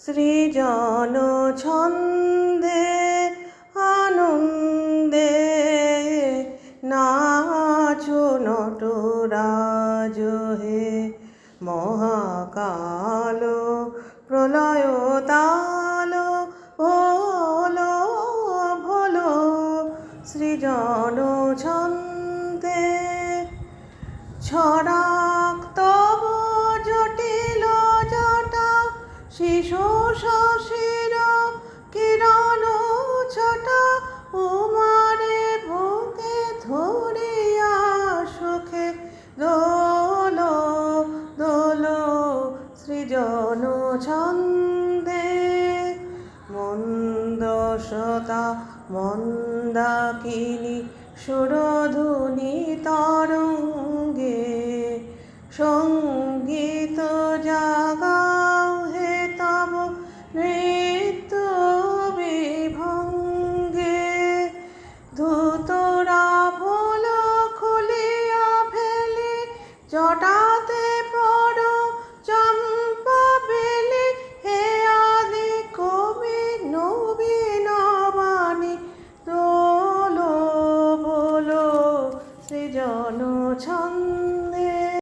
সৃজন ছন্দে আনন্দে নাচো নটরাজ হে, মহাকাল প্রলয় তাল ভোলো ভোলো সৃজন ছন্দে। ছড়াক তব জটিল জটা শিশু শশীর কিরণ ছটা, উমারে বুকে ধরিয়া সুখে দোলো দোলো সৃজন ছন্দে। মন্দসতা মন্দাকিনী সুরধুনী তরঙ্গে